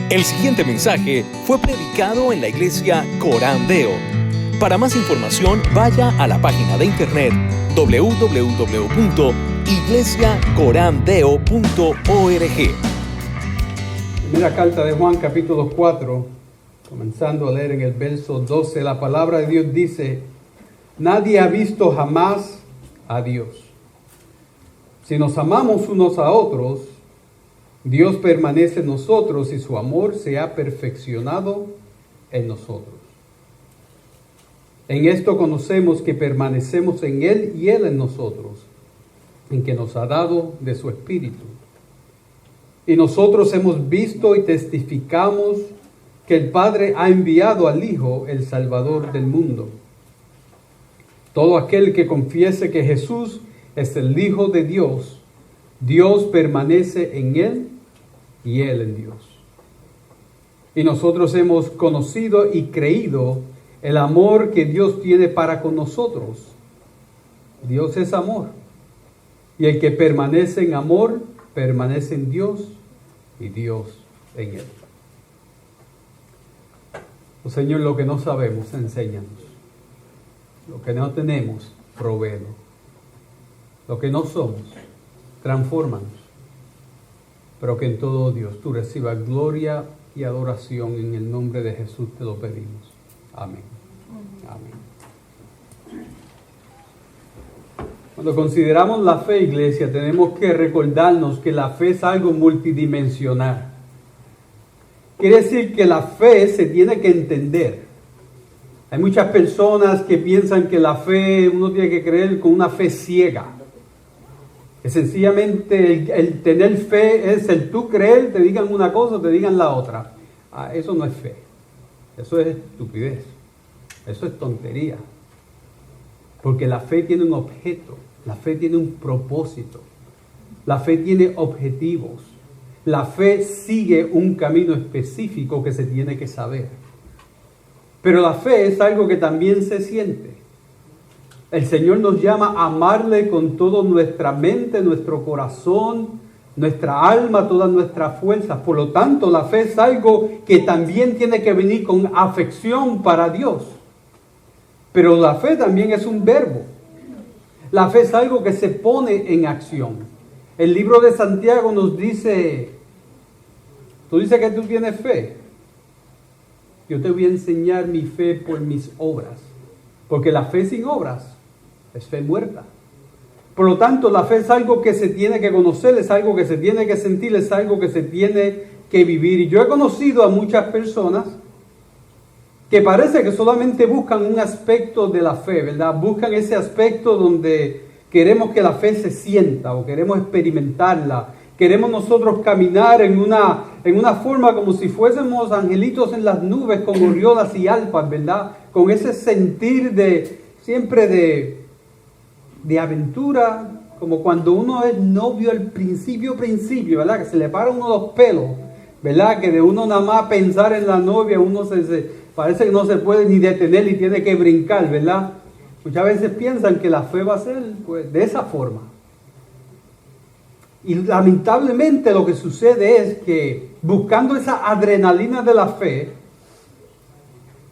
El siguiente mensaje fue predicado en la iglesia Corán Deo. Para más información, vaya a la página de internet www.iglesiacorandeo.org. Primera carta de Juan, capítulo 4, comenzando a leer en el verso 12, la palabra de Dios dice: nadie ha visto jamás a Dios. Si nos amamos unos a otros, Dios permanece en nosotros y su amor se ha perfeccionado en nosotros. En esto conocemos que permanecemos en Él y Él en nosotros, en que nos ha dado de su Espíritu. Y nosotros hemos visto y testificamos que el Padre ha enviado al Hijo, el Salvador del mundo. Todo aquel que confiese que Jesús es el Hijo de Dios, Dios permanece en Él y Él en Dios. Y nosotros hemos conocido y creído el amor que Dios tiene para con nosotros. Dios es amor. Y el que permanece en amor, permanece en Dios y Dios en Él. Oh Señor, lo que no sabemos, enséñanos. Lo que no tenemos, provéelo. Lo que no somos, transfórmanos. Pero que en todo, Dios, tú recibas gloria y adoración. En el nombre de Jesús te lo pedimos. Amén. Amén. Cuando consideramos la fe, iglesia, tenemos que recordarnos que la fe es algo multidimensional. Quiere decir que la fe se tiene que entender. Hay muchas personas que piensan que la fe, uno tiene que creer con una fe ciega. Que sencillamente el tener fe es el tú creer, te digan una cosa o te digan la otra. Eso no es fe. Eso es estupidez. Eso es tontería. Porque la fe tiene un objeto. La fe tiene un propósito. La fe tiene objetivos. La fe sigue un camino específico que se tiene que saber. Pero la fe es algo que también se siente. El Señor nos llama a amarle con toda nuestra mente, nuestro corazón, nuestra alma, todas nuestras fuerzas. Por lo tanto, la fe es algo que también tiene que venir con afección para Dios. Pero la fe también es un verbo. La fe es algo que se pone en acción. El libro de Santiago nos dice, tú dices que tú tienes fe. Yo te voy a enseñar mi fe por mis obras. Porque la fe sin obras es fe muerta. Por lo tanto, la fe es algo que se tiene que conocer, es algo que se tiene que sentir, es algo que se tiene que vivir. Y yo he conocido a muchas personas que parece que solamente buscan un aspecto de la fe, ¿verdad? Buscan ese aspecto donde queremos que la fe se sienta o queremos experimentarla. Queremos nosotros caminar en una forma como si fuésemos angelitos en las nubes con oriolas y alpas, ¿verdad? Con ese sentir siempre de aventura, como cuando uno es novio al principio, ¿verdad? Que se le para uno los pelos, ¿verdad? Que de uno nada más pensar en la novia, uno parece que no se puede ni detener y tiene que brincar, ¿verdad? Muchas veces piensan que la fe va a ser pues, de esa forma. Y lamentablemente lo que sucede es que buscando esa adrenalina de la fe,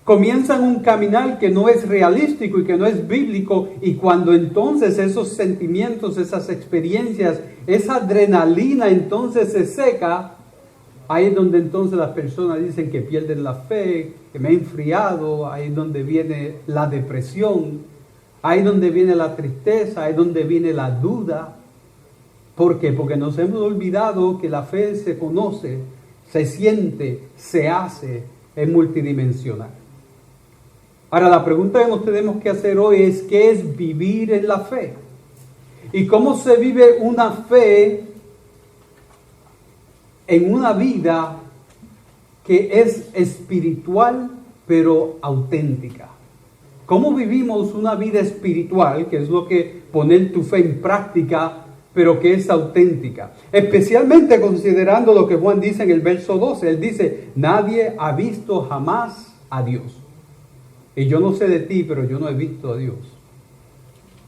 comienzan un caminar que no es realístico y que no es bíblico, y cuando entonces esos sentimientos, esas experiencias, esa adrenalina entonces se seca, ahí es donde entonces las personas dicen que pierden la fe, que me he enfriado, ahí es donde viene la depresión, ahí es donde viene la tristeza, ahí es donde viene la duda. ¿Por qué? Porque nos hemos olvidado que la fe se conoce, se siente, se hace, es multidimensional. Ahora, la pregunta que nos tenemos que hacer hoy es: ¿qué es vivir en la fe? ¿Y cómo se vive una fe en una vida que es espiritual pero auténtica? ¿Cómo vivimos una vida espiritual, que es lo que poner tu fe en práctica, pero que es auténtica? Especialmente considerando lo que Juan dice en el verso 12. Él dice: nadie ha visto jamás a Dios. Y yo no sé de ti, pero yo no he visto a Dios.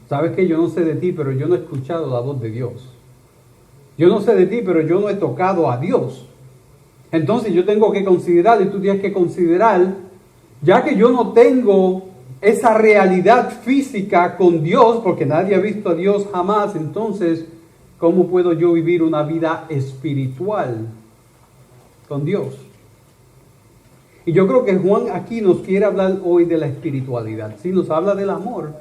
¿Sabes qué? Yo no sé de ti, pero yo no he escuchado la voz de Dios. Yo no sé de ti, pero yo no he tocado a Dios. Entonces yo tengo que considerar, y tú tienes que considerar, ya que yo no tengo esa realidad física con Dios, porque nadie ha visto a Dios jamás, entonces, ¿cómo puedo yo vivir una vida espiritual con Dios? Y yo creo que Juan aquí nos quiere hablar hoy de la espiritualidad. Sí, nos habla del amor.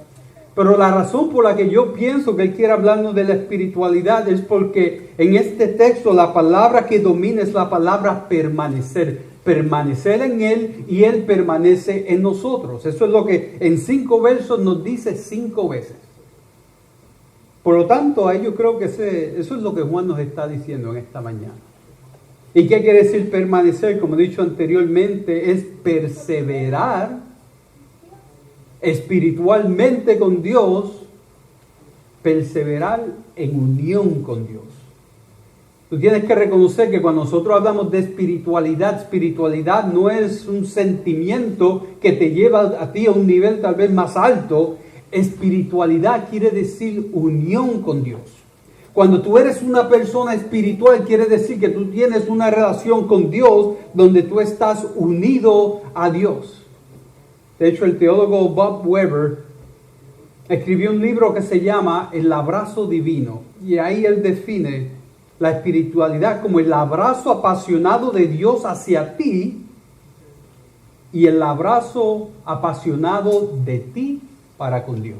Pero la razón por la que yo pienso que él quiere hablarnos de la espiritualidad es porque en este texto la palabra que domina es la palabra permanecer. Permanecer en él y él permanece en nosotros. Eso es lo que en 5 versos nos dice 5 veces. Por lo tanto, ahí yo creo que eso es lo que Juan nos está diciendo en esta mañana. ¿Y qué quiere decir permanecer? Como he dicho anteriormente, es perseverar espiritualmente con Dios, perseverar en unión con Dios. Tú tienes que reconocer que cuando nosotros hablamos de espiritualidad no es un sentimiento que te lleva a ti a un nivel tal vez más alto. Espiritualidad quiere decir unión con Dios. Cuando tú eres una persona espiritual, quiere decir que tú tienes una relación con Dios donde tú estás unido a Dios. De hecho, el teólogo Bob Weber escribió un libro que se llama El abrazo divino. Y ahí él define la espiritualidad como el abrazo apasionado de Dios hacia ti y el abrazo apasionado de ti para con Dios.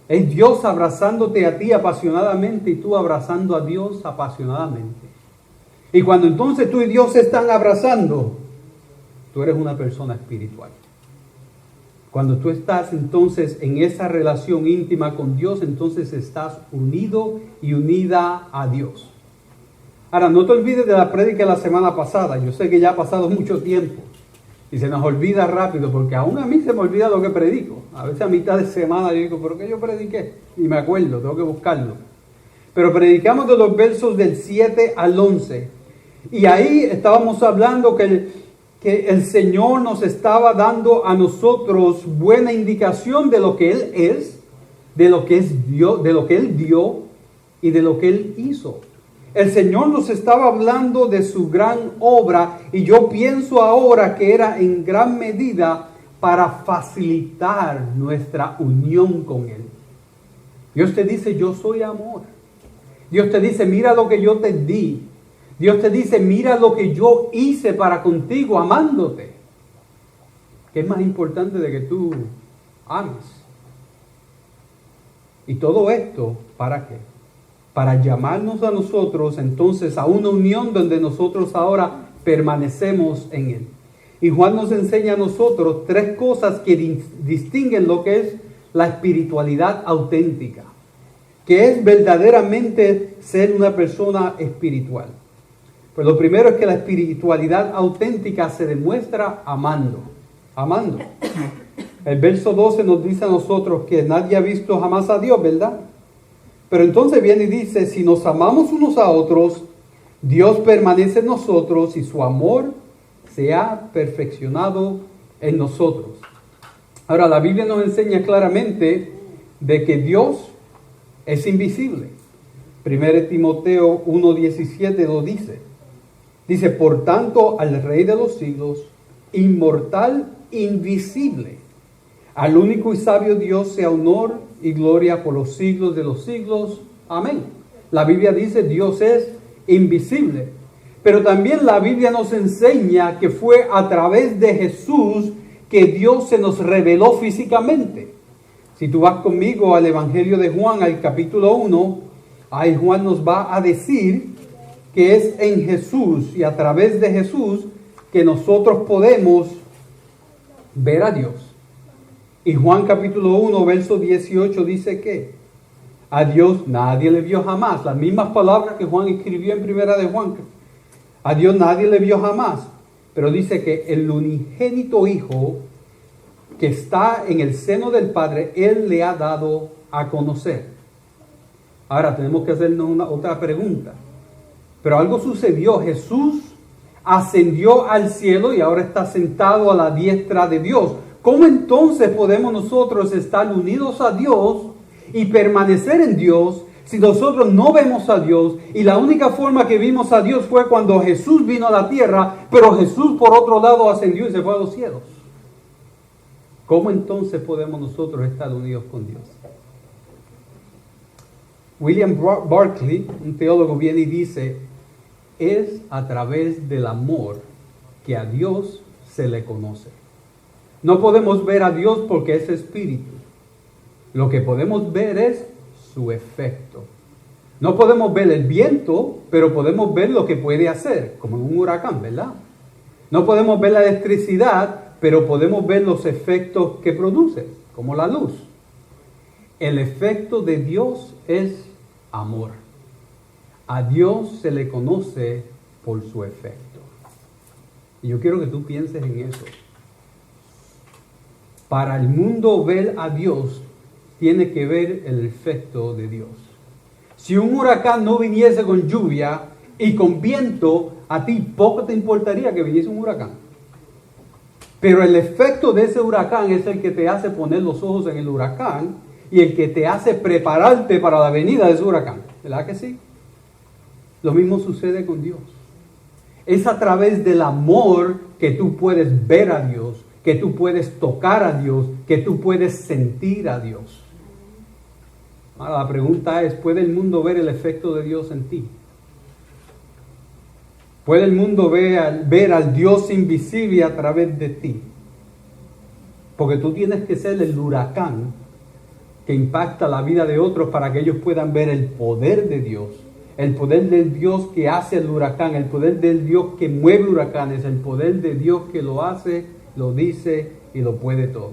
Es Dios abrazándote a ti apasionadamente y tú abrazando a Dios apasionadamente. Y cuando entonces tú y Dios se están abrazando, tú eres una persona espiritual. Cuando tú estás entonces en esa relación íntima con Dios, entonces estás unido y unida a Dios. Ahora, no te olvides de la prédica de la semana pasada. Yo sé que ya ha pasado mucho tiempo y se nos olvida rápido, porque aún a mí se me olvida lo que predico. A veces a mitad de semana yo digo, ¿pero qué yo prediqué? Y me acuerdo, tengo que buscarlo. Pero predicamos de los versos del 7 al 11. Y ahí estábamos hablando que el Señor nos estaba dando a nosotros buena indicación de lo que Él es, de lo que es Dios, de lo que Él dio y de lo que Él hizo. El Señor nos estaba hablando de su gran obra y yo pienso ahora que era en gran medida para facilitar nuestra unión con Él. Dios te dice, yo soy amor. Dios te dice, mira lo que yo te di. Dios te dice, mira lo que yo hice para contigo, amándote. ¿Qué es más importante de que tú ames? Y todo esto, ¿para qué? Para llamarnos a nosotros entonces a una unión donde nosotros ahora permanecemos en Él. Y Juan nos enseña a nosotros 3 cosas que distinguen lo que es la espiritualidad auténtica, que es verdaderamente ser una persona espiritual. Pues lo primero es que la espiritualidad auténtica se demuestra amando. El verso 12 nos dice a nosotros que nadie ha visto jamás a Dios, ¿verdad? Pero entonces viene y dice, si nos amamos unos a otros, Dios permanece en nosotros y su amor se ha perfeccionado en nosotros. Ahora, la Biblia nos enseña claramente de que Dios es invisible. 1 Timoteo 1:17 lo dice. Dice, por tanto, al Rey de los siglos, inmortal, invisible, al único y sabio Dios sea honor y gloria por los siglos de los siglos. Amén. La Biblia dice, Dios es invisible. Pero también la Biblia nos enseña que fue a través de Jesús que Dios se nos reveló físicamente. Si tú vas conmigo al Evangelio de Juan, al capítulo 1, ahí Juan nos va a decir que es en Jesús y a través de Jesús que nosotros podemos ver a Dios. Y Juan capítulo 1, verso 18 dice que a Dios nadie le vio jamás. Las mismas palabras que Juan escribió en primera de Juan. A Dios nadie le vio jamás. Pero dice que el unigénito Hijo que está en el seno del Padre, Él le ha dado a conocer. Ahora tenemos que hacernos otra pregunta. Pero algo sucedió. Jesús ascendió al cielo y ahora está sentado a la diestra de Dios. ¿Cómo entonces podemos nosotros estar unidos a Dios y permanecer en Dios, Si nosotros no vemos a Dios, y la única forma que vimos a Dios fue cuando Jesús vino a la tierra, pero Jesús por otro lado ascendió y se fue a los cielos, ¿cómo entonces podemos nosotros estar unidos con Dios? William Barclay, un teólogo, viene y dice, es a través del amor que a Dios se le conoce. No podemos ver a Dios porque es espíritu. Lo que podemos ver es su efecto. No podemos ver el viento, pero podemos ver lo que puede hacer, como en un huracán, ¿verdad? No podemos ver la electricidad, pero podemos ver los efectos que produce, como la luz. El efecto de Dios es amor. A Dios se le conoce por su efecto. Y yo quiero que tú pienses en eso. Para el mundo ver a Dios, tiene que ver el efecto de Dios. Si un huracán no viniese con lluvia y con viento, a ti poco te importaría que viniese un huracán. Pero el efecto de ese huracán es el que te hace poner los ojos en el huracán y el que te hace prepararte para la venida de ese huracán. ¿Verdad que sí? Lo mismo sucede con Dios. Es a través del amor que tú puedes ver a Dios, que tú puedes tocar a Dios, que tú puedes sentir a Dios. Ahora la pregunta es, ¿puede el mundo ver el efecto de Dios en ti? ¿Puede el mundo ver al Dios invisible a través de ti? Porque tú tienes que ser el huracán que impacta la vida de otros para que ellos puedan ver el poder de Dios. El poder del Dios que hace el huracán, el poder del Dios que mueve huracanes, el poder de Dios que lo hace, lo dice y lo puede todo.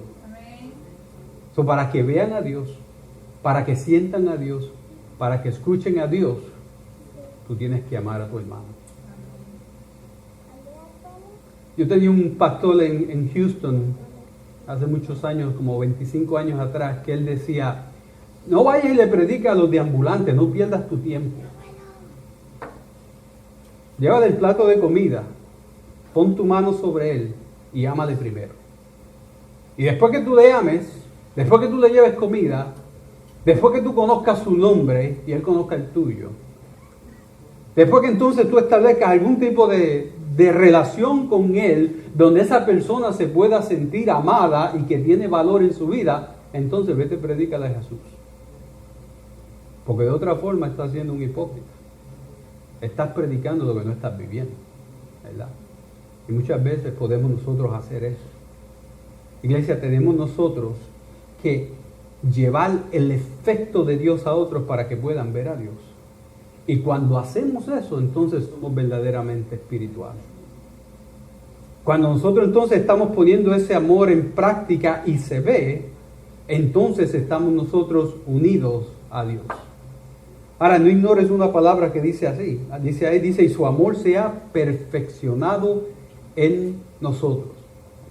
So, para que vean a Dios, para que sientan a Dios, para que escuchen a Dios, tú tienes que amar a tu hermano. Yo tenía un pastor en Houston hace muchos años, como 25 años atrás, que él decía, no vayas y le predica a los deambulantes, no pierdas tu tiempo. Llévale el plato de comida, pon tu mano sobre él y ámale primero. Y después que tú le ames, después que tú le lleves comida, después que tú conozcas su nombre y él conozca el tuyo, después que entonces tú establezcas algún tipo de relación con él, donde esa persona se pueda sentir amada y que tiene valor en su vida, entonces vete y predícale a Jesús. Porque de otra forma estás siendo un hipócrita. Estás predicando lo que no estás viviendo, ¿verdad? Y muchas veces podemos nosotros hacer eso. Iglesia, tenemos nosotros que llevar el efecto de Dios a otros para que puedan ver a Dios. Y cuando hacemos eso, entonces somos verdaderamente espirituales. Cuando nosotros entonces estamos poniendo ese amor en práctica y se ve, entonces estamos nosotros unidos a Dios. Ahora, no ignores una palabra que dice así. Dice ahí, dice, y su amor sea perfeccionado en nosotros.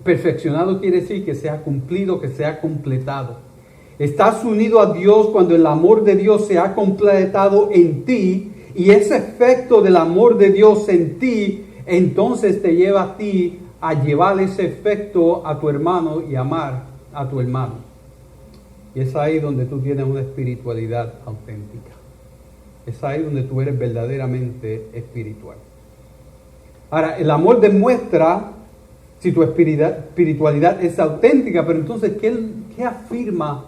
Perfeccionado quiere decir que sea cumplido, que sea completado. Estás unido a Dios cuando el amor de Dios se ha completado en ti, y ese efecto del amor de Dios en ti, entonces te lleva a ti a llevar ese efecto a tu hermano y amar a tu hermano. Y es ahí donde tú tienes una espiritualidad auténtica. Es ahí donde tú eres verdaderamente espiritual. Ahora, el amor demuestra si tu espiritualidad es auténtica, pero entonces, ¿qué afirma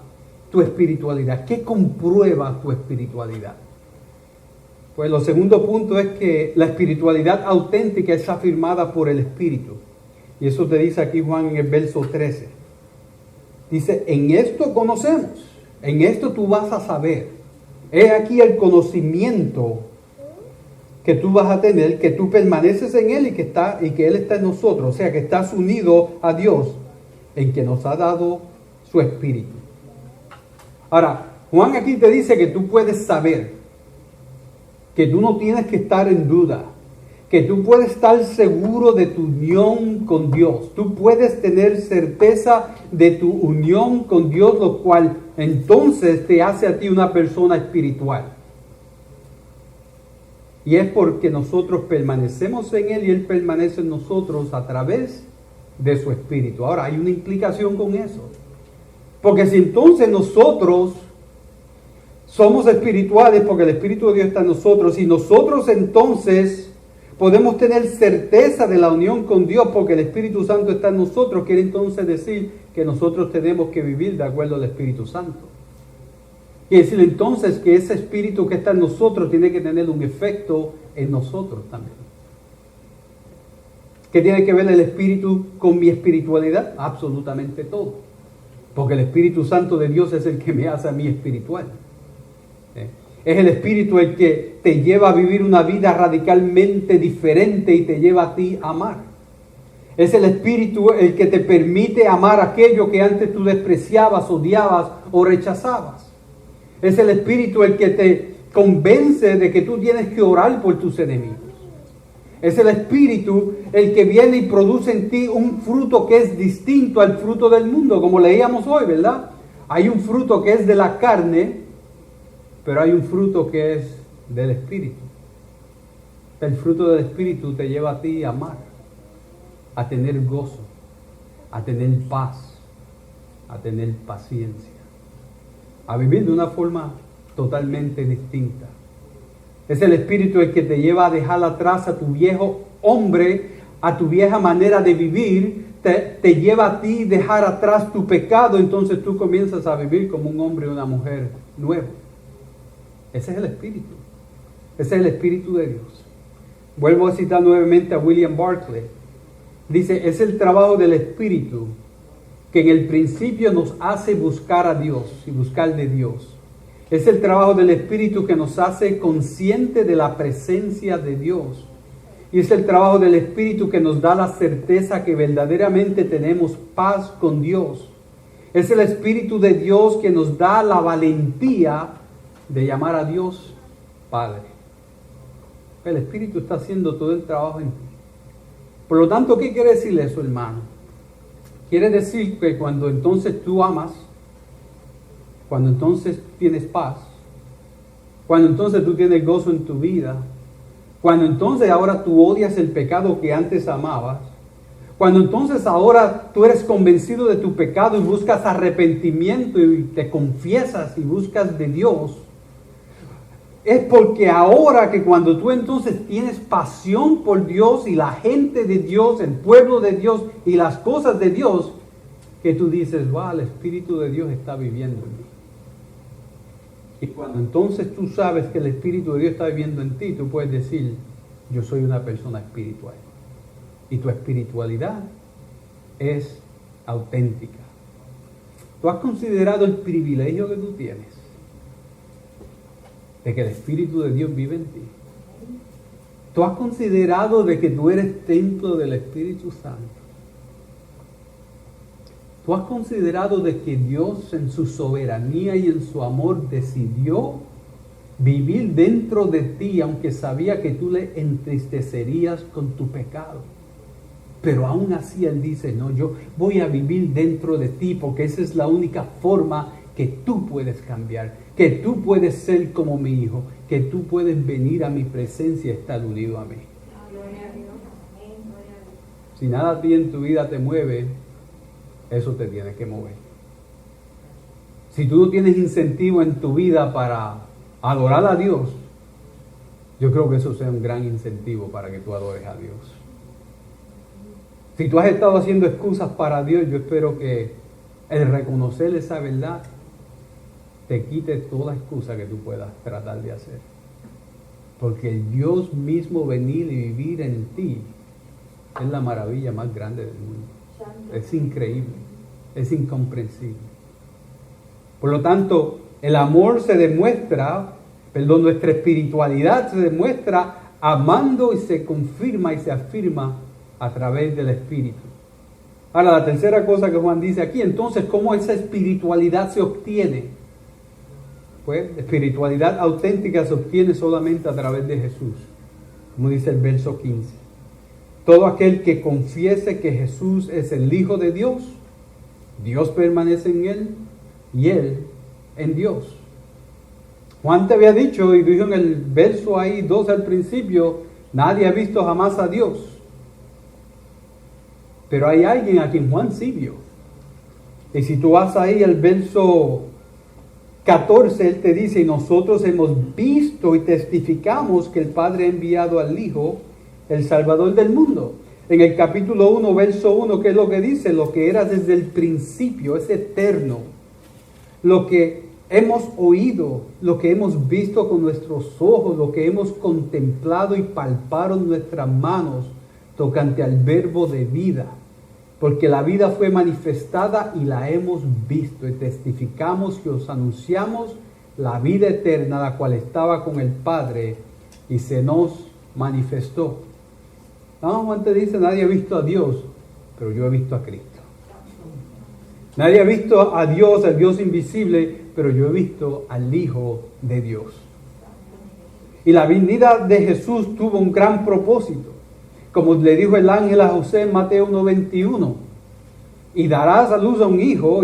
tu espiritualidad? ¿Qué comprueba tu espiritualidad? Pues lo segundo punto es que la espiritualidad auténtica es afirmada por el Espíritu. Y eso te dice aquí Juan en el verso 13. Dice, en esto conocemos, en esto tú vas a saber. He aquí el conocimiento que tú vas a tener, que tú permaneces en Él y que Él está en nosotros. O sea, que estás unido a Dios, en que nos ha dado su Espíritu. Ahora, Juan aquí te dice que tú puedes saber, que tú no tienes que estar en duda, que tú puedes estar seguro de tu unión con Dios. Tú puedes tener certeza de tu unión con Dios, lo cual entonces te hace a ti una persona espiritual. Y es porque nosotros permanecemos en Él y Él permanece en nosotros a través de su Espíritu. Ahora, hay una implicación con eso. Porque si entonces nosotros Somos espirituales porque el Espíritu de Dios está en nosotros y nosotros entonces podemos tener certeza de la unión con Dios porque el Espíritu Santo está en nosotros. Quiere entonces decir que nosotros tenemos que vivir de acuerdo al Espíritu Santo. Quiere decir entonces que ese Espíritu que está en nosotros tiene que tener un efecto en nosotros también. ¿Qué tiene que ver el Espíritu con mi espiritualidad? Absolutamente todo. Porque el Espíritu Santo de Dios es el que me hace a mí espiritual. Es el Espíritu el que te lleva a vivir una vida radicalmente diferente y te lleva a ti a amar. Es el Espíritu el que te permite amar aquello que antes tú despreciabas, odiabas o rechazabas. Es el Espíritu el que te convence de que tú tienes que orar por tus enemigos. Es el Espíritu el que viene y produce en ti un fruto que es distinto al fruto del mundo, como leíamos hoy, ¿verdad? Hay un fruto que es de la carne, pero hay un fruto que es del Espíritu. El fruto del Espíritu te lleva a ti a amar, a tener gozo, a tener paz, a tener paciencia, a vivir de una forma totalmente distinta. Es el Espíritu el que te lleva a dejar atrás a tu viejo hombre, a tu vieja manera de vivir, te lleva a ti dejar atrás tu pecado, entonces tú comienzas a vivir como un hombre o una mujer nuevo. Ese es el Espíritu. Ese es el Espíritu de Dios. Vuelvo a citar nuevamente a William Barclay. Dice, es el trabajo del Espíritu que en el principio nos hace buscar a Dios y buscar de Dios. Es el trabajo del Espíritu que nos hace consciente de la presencia de Dios. Y es el trabajo del Espíritu que nos da la certeza que verdaderamente tenemos paz con Dios. Es el Espíritu de Dios que nos da la valentía de llamar a Dios Padre. El Espíritu está haciendo todo el trabajo en ti. Por lo tanto, ¿qué quiere decir eso, hermano? Quiere decir que cuando entonces tú amas, cuando entonces tienes paz, cuando entonces tú tienes gozo en tu vida, cuando entonces ahora tú odias el pecado que antes amabas, cuando entonces ahora tú eres convencido de tu pecado y buscas arrepentimiento y te confiesas y buscas de Dios, es porque ahora que cuando tú entonces tienes pasión por Dios y la gente de Dios, el pueblo de Dios y las cosas de Dios, que tú dices, wow, el Espíritu de Dios está viviendo en mí. Y cuando entonces tú sabes que el Espíritu de Dios está viviendo en ti, tú puedes decir, yo soy una persona espiritual. Y tu espiritualidad es auténtica. ¿Tú has considerado el privilegio que tú tienes de que el Espíritu de Dios vive en ti? ¿Tú has considerado de que tú eres templo del Espíritu Santo? ¿Tú has considerado de que Dios en su soberanía y en su amor decidió vivir dentro de ti, aunque sabía que tú le entristecerías con tu pecado? Pero aún así Él dice, no, yo voy a vivir dentro de ti porque esa es la única forma que tú puedes cambiar, que tú puedes ser como mi hijo, que tú puedes venir a mi presencia y estar unido a mí. Si nada a ti en tu vida te mueve, eso te tiene que mover. Si tú no tienes incentivo en tu vida para adorar a Dios, yo creo que eso sea un gran incentivo para que tú adores a Dios. Si tú has estado haciendo excusas para Dios, yo espero que el reconocer esa verdad te quite toda excusa que tú puedas tratar de hacer. Porque el Dios mismo venir y vivir en ti es la maravilla más grande del mundo. Es increíble, es incomprensible. Por lo tanto, el amor se demuestra, nuestra espiritualidad se demuestra amando y se confirma y se afirma a través del Espíritu. Ahora, la tercera cosa que Juan dice aquí, entonces, ¿cómo esa espiritualidad se obtiene? Pues, espiritualidad auténtica se obtiene solamente a través de Jesús, como dice el verso 15. Todo aquel que confiese que Jesús es el Hijo de Dios, Dios permanece en él y él en Dios. Juan te había dicho, y dijo en el verso ahí 2 al principio, nadie ha visto jamás a Dios. Pero hay alguien a quien Juan sí vio. Y si tú vas ahí al verso 14, Él te dice, y nosotros hemos visto y testificamos que el Padre ha enviado al Hijo, el Salvador del mundo. En el capítulo 1, verso 1, ¿qué es lo que dice? Lo que era desde el principio, es eterno. Lo que hemos oído, lo que hemos visto con nuestros ojos, lo que hemos contemplado y palparon nuestras manos tocante al verbo de vida. Porque la vida fue manifestada y la hemos visto y testificamos y os anunciamos la vida eterna, la cual estaba con el Padre y se nos manifestó. San Juan te dice, nadie ha visto a Dios, pero yo he visto a Cristo. Nadie ha visto a Dios, al Dios invisible, pero yo he visto al Hijo de Dios. Y la venida de Jesús tuvo un gran propósito. Como le dijo el ángel a José en Mateo 1:21, y darás a luz a un hijo,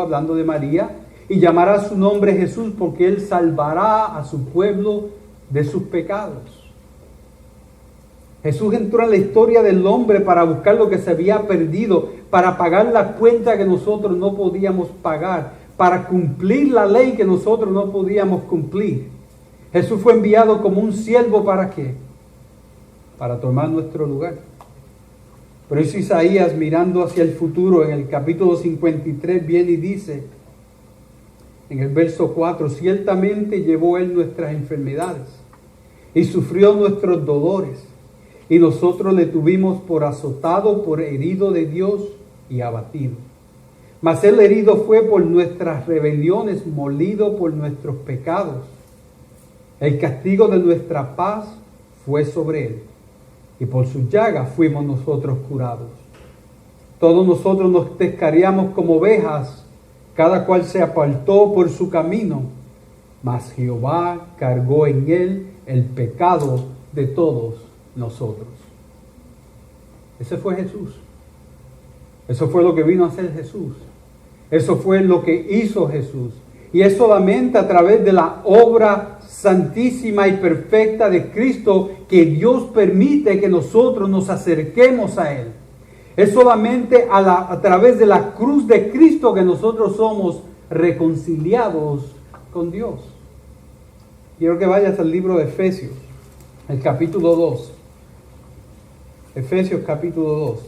hablando de María, y llamará su nombre Jesús, porque él salvará a su pueblo de sus pecados. Jesús entró en la historia del hombre para buscar lo que se había perdido, para pagar la cuenta que nosotros no podíamos pagar, para cumplir la ley que nosotros no podíamos cumplir. Jesús fue enviado como un siervo, ¿para qué? Para tomar nuestro lugar. Por eso Isaías, mirando hacia el futuro, en el capítulo 53, viene y dice, en el verso 4, ciertamente llevó él nuestras enfermedades y sufrió nuestros dolores, y nosotros le tuvimos por azotado, por herido de Dios y abatido. Mas él herido fue por nuestras rebeliones, molido por nuestros pecados. El castigo de nuestra paz fue sobre él, y por sus llagas fuimos nosotros curados. Todos nosotros nos descarriamos como ovejas, cada cual se apartó por su camino, mas Jehová cargó en él el pecado de todos nosotros. Ese fue Jesús. Eso fue lo que vino a hacer Jesús. Eso fue lo que hizo Jesús. Y es solamente a través de la obra santísima y perfecta de Cristo que Dios permite que nosotros nos acerquemos a Él. Es solamente a través de la cruz de Cristo que nosotros somos reconciliados con Dios. Quiero que vayas al libro de Efesios, el capítulo 2. Efesios capítulo 2.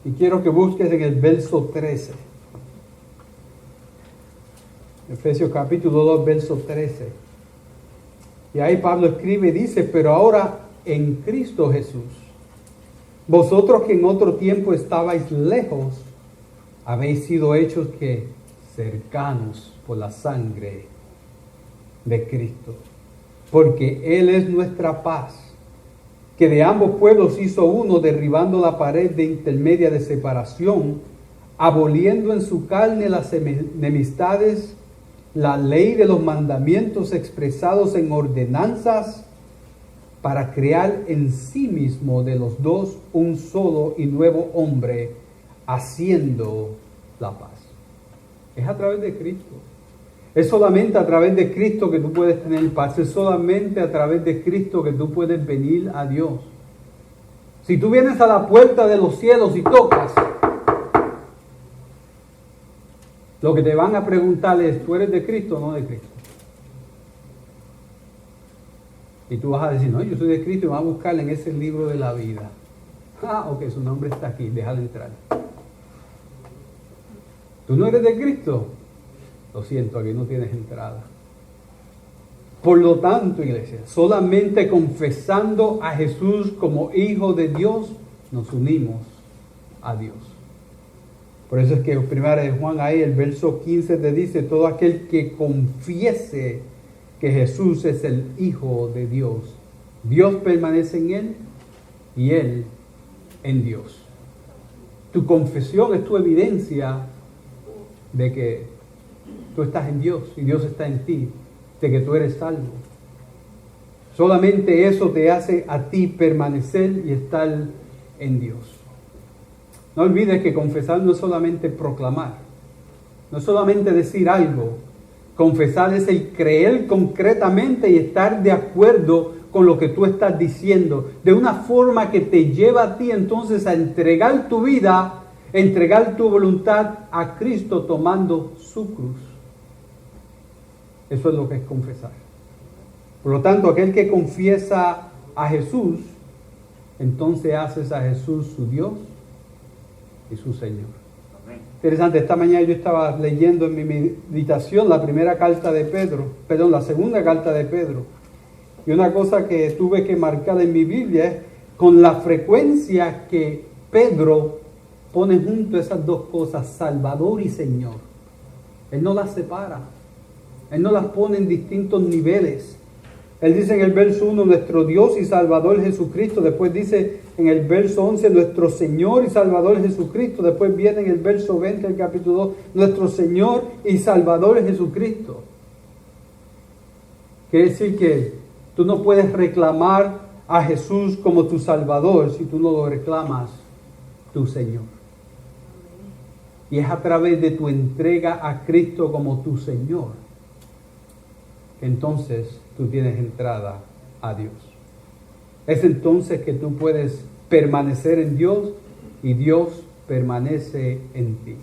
Y quiero que busques en el verso 13. Efesios capítulo 2, verso 13. Y ahí Pablo escribe y dice, pero ahora en Cristo Jesús, vosotros que en otro tiempo estabais lejos, habéis sido hechos que cercanos por la sangre de Cristo. Porque Él es nuestra paz, que de ambos pueblos hizo uno, derribando la pared de intermedia de separación, aboliendo en su carne las enemistades, la ley de los mandamientos expresados en ordenanzas, para crear en sí mismo de los dos un solo y nuevo hombre, haciendo la paz. Es a través de Cristo. Es solamente a través de Cristo que tú puedes tener paz. Es solamente a través de Cristo que tú puedes venir a Dios. Si tú vienes a la puerta de los cielos y tocas, lo que te van a preguntar es, ¿tú eres de Cristo o no de Cristo? Y tú vas a decir, no, yo soy de Cristo, y vas a buscarle en ese libro de la vida. Ah, ok, su nombre está aquí, déjalo entrar. ¿Tú no eres de Cristo? Lo siento, aquí no tienes entrada. Por lo tanto, iglesia, solamente confesando a Jesús como Hijo de Dios, nos unimos a Dios. Por eso es que en 1 de Juan ahí, el verso 15 te dice, todo aquel que confiese que Jesús es el Hijo de Dios, Dios permanece en él y él en Dios. Tu confesión es tu evidencia de que tú estás en Dios y Dios está en ti, de que tú eres salvo. Solamente eso te hace a ti permanecer y estar en Dios. No olvides que confesar no es solamente proclamar, no es solamente decir algo. Confesar es el creer concretamente y estar de acuerdo con lo que tú estás diciendo, de una forma que te lleva a ti entonces a entregar tu vida, entregar tu voluntad a Cristo tomando su cruz. Eso es lo que es confesar. Por lo tanto, aquel que confiesa a Jesús, entonces haces a Jesús su Dios y su Señor. Amén. Interesante, esta mañana yo estaba leyendo en mi meditación la segunda carta de Pedro. Y una cosa que tuve que marcar en mi Biblia es con la frecuencia que Pedro pone junto esas dos cosas, Salvador y Señor. Él no las separa. Él no las pone en distintos niveles. Él dice en el verso 1, nuestro Dios y Salvador Jesucristo. Después dice en el verso 11, nuestro Señor y Salvador Jesucristo. Después viene en el verso 20 del capítulo 2, nuestro Señor y Salvador Jesucristo. Quiere decir que tú no puedes reclamar a Jesús como tu Salvador si tú no lo reclamas tu Señor. Y es a través de tu entrega a Cristo como tu Señor que entonces tú tienes entrada a Dios. Es entonces que tú puedes permanecer en Dios y Dios permanece en ti.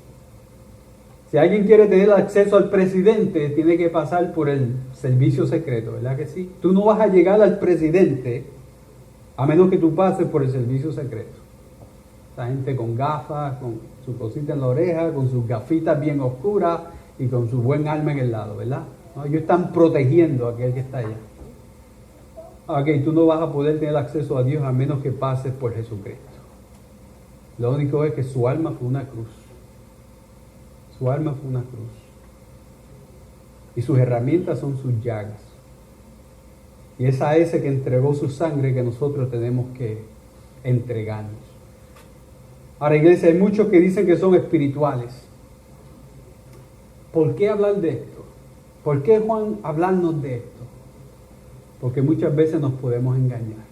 Si alguien quiere tener acceso al presidente, tiene que pasar por el servicio secreto, ¿verdad que sí? Tú no vas a llegar al presidente a menos que tú pases por el servicio secreto. Esa gente con gafas, con su cosita en la oreja, con sus gafitas bien oscuras y con su buen alma en el lado, ¿verdad? ¿No? Ellos están protegiendo a aquel que está allá. Ok, tú no vas a poder tener acceso a Dios a menos que pases por Jesucristo. Lo único es que su alma fue una cruz. Su alma fue una cruz. Y sus herramientas son sus llagas. Y es a ese que entregó su sangre que nosotros tenemos que entregarnos. Ahora, iglesia, hay muchos que dicen que son espirituales. ¿Por qué hablar de esto? ¿Por qué Juan hablarnos de esto? Porque muchas veces nos podemos engañar.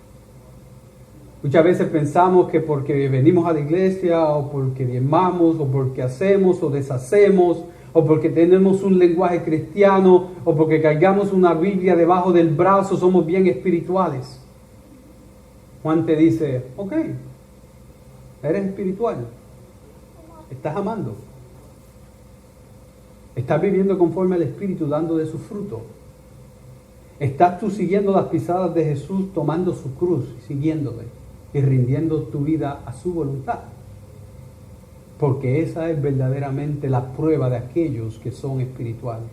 Muchas veces pensamos que porque venimos a la iglesia, o porque diezmamos, o porque hacemos o deshacemos, o porque tenemos un lenguaje cristiano, o porque cargamos una Biblia debajo del brazo, somos bien espirituales. Juan te dice, ok, eres espiritual, estás amando, estás viviendo conforme al Espíritu, dando de su fruto. Estás tú siguiendo las pisadas de Jesús, tomando su cruz, siguiéndole y rindiendo tu vida a su voluntad. Porque esa es verdaderamente la prueba de aquellos que son espirituales.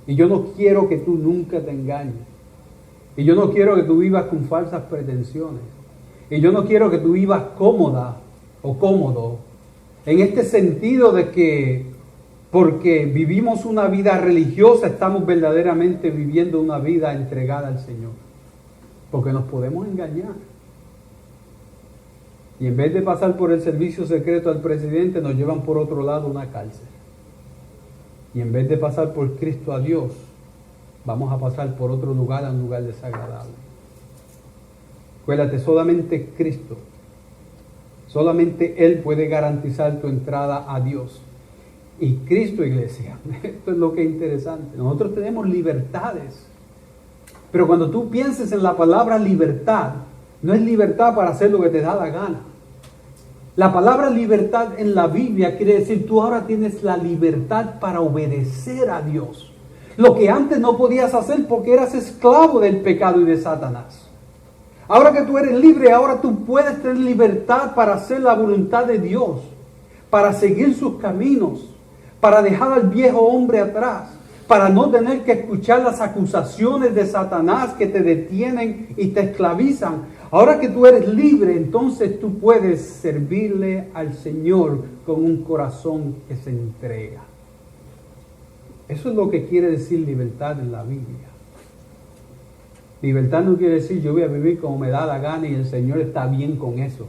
Y yo no quiero que tú nunca te engañes. Y yo no quiero que tú vivas con falsas pretensiones. Y yo no quiero que tú vivas cómoda o cómodo en este sentido de que porque vivimos una vida religiosa estamos verdaderamente viviendo una vida entregada al Señor. Porque nos podemos engañar. Y en vez de pasar por el servicio secreto al presidente, nos llevan por otro lado a una cárcel. Y en vez de pasar por Cristo a Dios, vamos a pasar por otro lugar, a un lugar desagradable. Acuérdate, solamente Cristo, solamente Él puede garantizar tu entrada a Dios. Y Cristo, iglesia, esto es lo que es interesante. Nosotros tenemos libertades. Pero cuando tú pienses en la palabra libertad, no es libertad para hacer lo que te da la gana. La palabra libertad en la Biblia quiere decir tú ahora tienes la libertad para obedecer a Dios. Lo que antes no podías hacer porque eras esclavo del pecado y de Satanás. Ahora que tú eres libre, ahora tú puedes tener libertad para hacer la voluntad de Dios, para seguir sus caminos, para dejar al viejo hombre atrás, para no tener que escuchar las acusaciones de Satanás que te detienen y te esclavizan. Ahora que tú eres libre, entonces tú puedes servirle al Señor con un corazón que se entrega. Eso es lo que quiere decir libertad en la Biblia. Libertad no quiere decir yo voy a vivir como me da la gana y el Señor está bien con eso.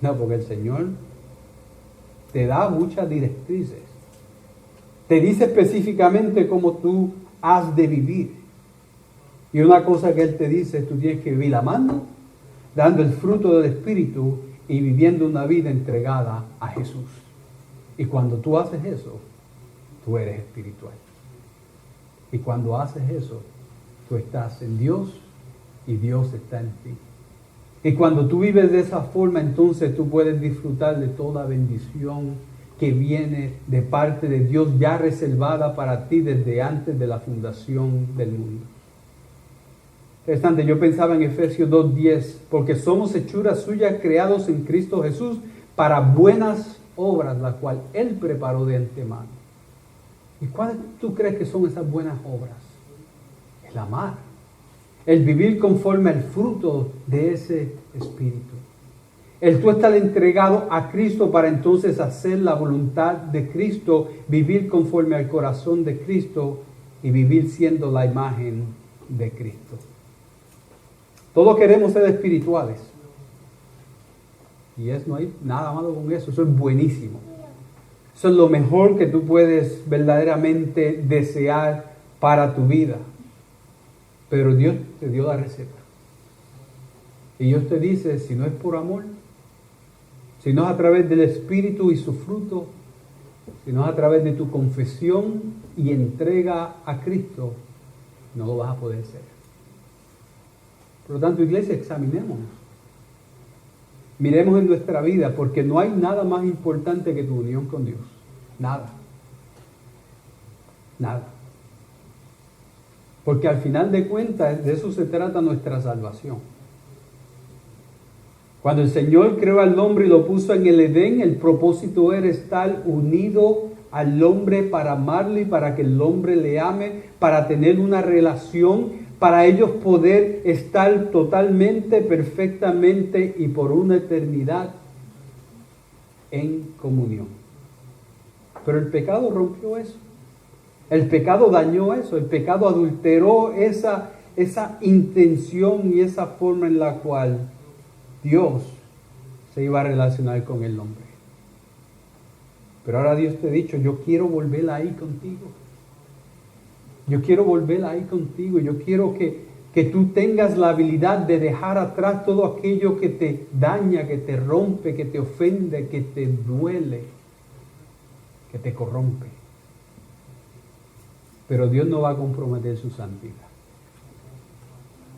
No, porque el Señor te da muchas directrices. Te dice específicamente cómo tú has de vivir. Y una cosa que Él te dice es tú tienes que vivir amando, dando el fruto del Espíritu y viviendo una vida entregada a Jesús. Y cuando tú haces eso, tú eres espiritual. Y cuando haces eso, Tú estás en Dios y Dios está en ti. Y cuando tú vives de esa forma, entonces tú puedes disfrutar de toda bendición que viene de parte de Dios ya reservada para ti desde antes de la fundación del mundo. Interesante, yo pensaba en Efesios 2:10, porque somos hechuras suyas creados en Cristo Jesús para buenas obras, la cual Él preparó de antemano. ¿Y cuáles tú crees que son esas buenas obras? El amar. El vivir conforme al fruto de ese Espíritu. El tú estar entregado a Cristo para entonces hacer la voluntad de Cristo, vivir conforme al corazón de Cristo y vivir siendo la imagen de Cristo. Todos queremos ser espirituales. Y no hay nada malo con eso, eso es buenísimo. Eso es lo mejor que tú puedes verdaderamente desear para tu vida. Pero Dios te dio la receta. Y Dios te dice, si no es por amor, si no es a través del Espíritu y su fruto, si no es a través de tu confesión y entrega a Cristo, no lo vas a poder hacer. Por lo tanto, iglesia, examinémonos. Miremos en nuestra vida, porque no hay nada más importante que tu unión con Dios. Nada. Nada. Porque al final de cuentas, de eso se trata nuestra salvación. Cuando el Señor creó al hombre y lo puso en el Edén, el propósito era estar unido al hombre para amarle y para que el hombre le ame, para tener una relación, para ellos poder estar totalmente, perfectamente y por una eternidad en comunión. Pero el pecado rompió eso. El pecado dañó eso, el pecado adulteró esa intención y esa forma en la cual Dios se iba a relacionar con el hombre. Pero ahora Dios te ha dicho, yo quiero volver ahí contigo. Yo quiero volver ahí contigo. Yo quiero que tú tengas la habilidad de dejar atrás todo aquello que te daña, que te rompe, que te ofende, que te duele, que te corrompe. Pero Dios no va a comprometer su santidad.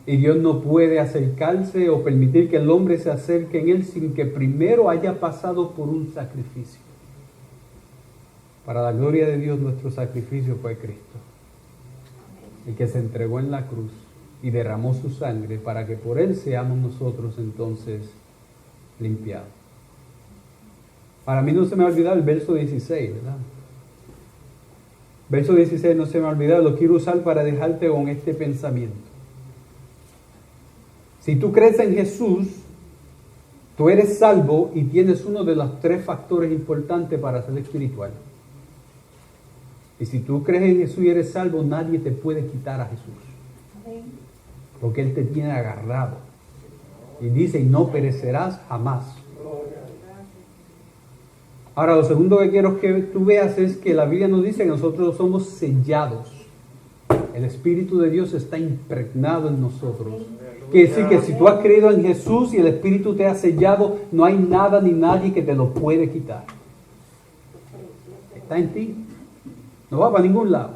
Y Dios no puede acercarse o permitir que el hombre se acerque en Él sin que primero haya pasado por un sacrificio. Para la gloria de Dios, nuestro sacrificio fue Cristo, el que se entregó en la cruz y derramó su sangre para que por Él seamos nosotros entonces limpiados. Para mí no se me ha olvidado el verso 16, ¿verdad? Verso 16 no se me ha olvidado, lo quiero usar para dejarte con este pensamiento. Si tú crees en Jesús, tú eres salvo y tienes uno de los 3 factores importantes para ser espiritual. Y si tú crees en Jesús y eres salvo, nadie te puede quitar a Jesús. Porque Él te tiene agarrado. Y dice, y no perecerás jamás. Ahora, lo segundo que quiero que tú veas es que la Biblia nos dice que nosotros somos sellados. El Espíritu de Dios está impregnado en nosotros. Quiere decir que si tú has creído en Jesús y el Espíritu te ha sellado, no hay nada ni nadie que te lo puede quitar. Está en ti. No va para ningún lado.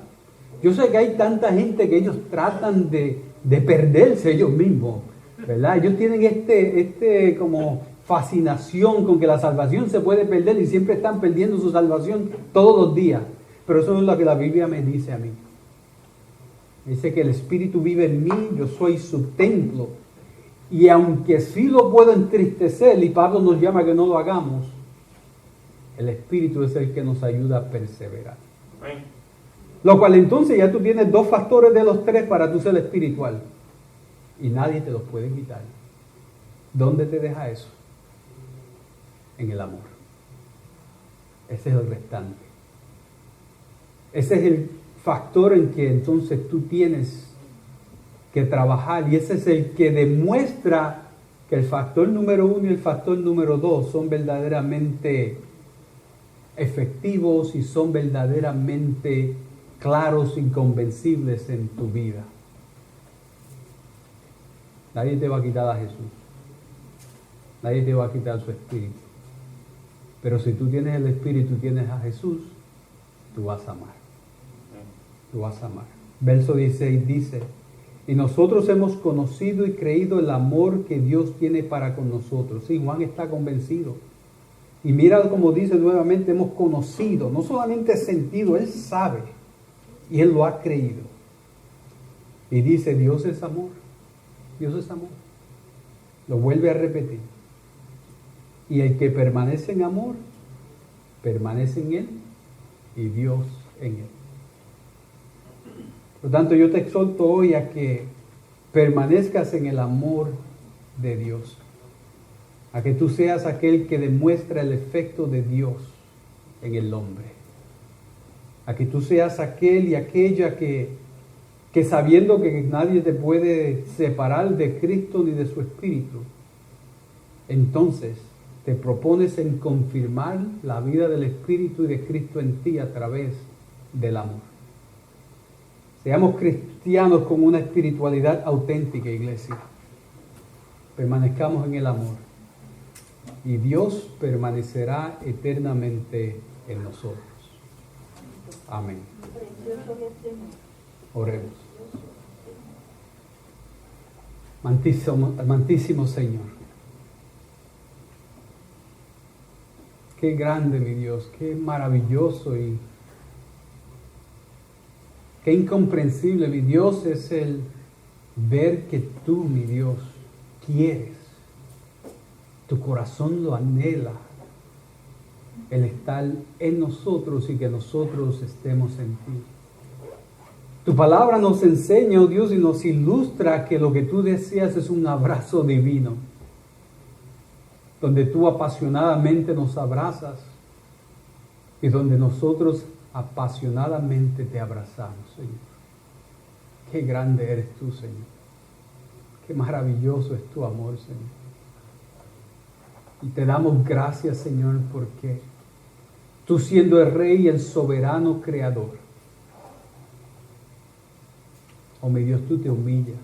Yo sé que hay tanta gente que ellos tratan de perderse ellos mismos, ¿verdad? Ellos tienen como fascinación con que la salvación se puede perder y siempre están perdiendo su salvación todos los días. Pero eso es lo que la Biblia me dice a mí. Dice que el Espíritu vive en mí, yo soy su templo. Y aunque sí lo puedo entristecer, y Pablo nos llama a que no lo hagamos, el Espíritu es el que nos ayuda a perseverar. Amén. Lo cual entonces ya tú tienes 2 factores de los 3 para tu ser espiritual. Y nadie te los puede quitar. ¿Dónde te deja eso? En el amor. Ese es el restante. Ese es el factor en que entonces tú tienes que trabajar, y ese es el que demuestra que el factor número 1 y el factor número 2 son verdaderamente efectivos y son verdaderamente claros y convencibles en tu vida. Nadie te va a quitar a Jesús. Nadie te va a quitar su Espíritu. Pero si tú tienes el Espíritu y tienes a Jesús, tú vas a amar. Tú vas a amar. Verso 16 dice, Y nosotros hemos conocido y creído el amor que Dios tiene para con nosotros. Sí, Juan está convencido. Y mira como dice nuevamente, hemos conocido, no solamente sentido, él sabe. Y él lo ha creído. Y dice, Dios es amor. Dios es amor. Lo vuelve a repetir. Y el que permanece en amor, permanece en él y Dios en él. Por lo tanto, yo te exhorto hoy a que permanezcas en el amor de Dios. A que tú seas aquel que demuestra el efecto de Dios en el hombre. A que tú seas aquel y aquella que sabiendo que nadie te puede separar de Cristo ni de su Espíritu, entonces te propones en confirmar la vida del Espíritu y de Cristo en ti a través del amor. Seamos cristianos con una espiritualidad auténtica, iglesia. Permanezcamos en el amor. Y Dios permanecerá eternamente en nosotros. Amén. Oremos. Amantísimo Señor. Qué grande, mi Dios, qué maravilloso y qué incomprensible, mi Dios, es el ver que tú, mi Dios, quieres. Tu corazón lo anhela, el estar en nosotros y que nosotros estemos en ti. Tu palabra nos enseña, oh Dios, y nos ilustra que lo que tú deseas es un abrazo divino, donde tú apasionadamente nos abrazas y donde nosotros apasionadamente te abrazamos, Señor. Qué grande eres tú, Señor. Qué maravilloso es tu amor, Señor. Y te damos gracias, Señor, porque tú siendo el Rey y el soberano creador, oh mi Dios, tú te humillas.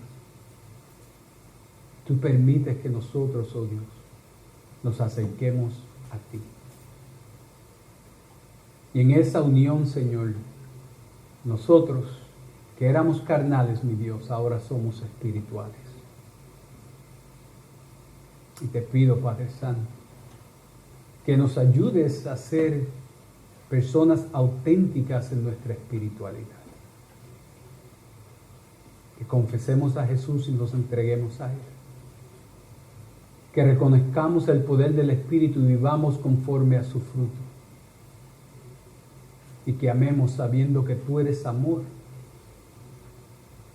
Tú permites que nosotros, oh Dios, nos acerquemos a ti. Y en esa unión, Señor, nosotros que éramos carnales, mi Dios, ahora somos espirituales. Y te pido, Padre Santo, que nos ayudes a ser personas auténticas en nuestra espiritualidad. Que confesemos a Jesús y nos entreguemos a Él. Que reconozcamos el poder del Espíritu y vivamos conforme a su fruto. Y que amemos sabiendo que tú eres amor.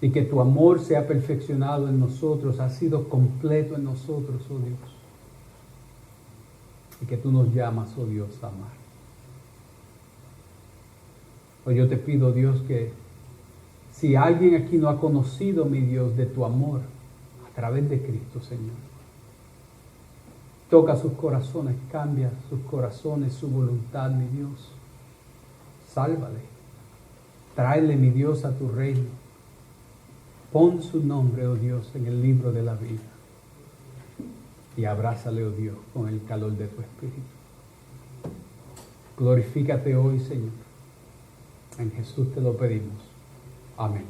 Y que tu amor sea perfeccionado en nosotros, ha sido completo en nosotros, oh Dios. Y que tú nos llamas, oh Dios, a amar. Hoy yo te pido, Dios, que si alguien aquí no ha conocido, mi Dios, de tu amor, a través de Cristo, Señor, toca sus corazones, cambia sus corazones, su voluntad, mi Dios. Sálvale. Tráele, mi Dios, a tu reino. Pon su nombre, oh Dios, en el libro de la vida. Y abrázale, oh Dios, con el calor de tu Espíritu. Glorifícate hoy, Señor. En Jesús te lo pedimos. Amén.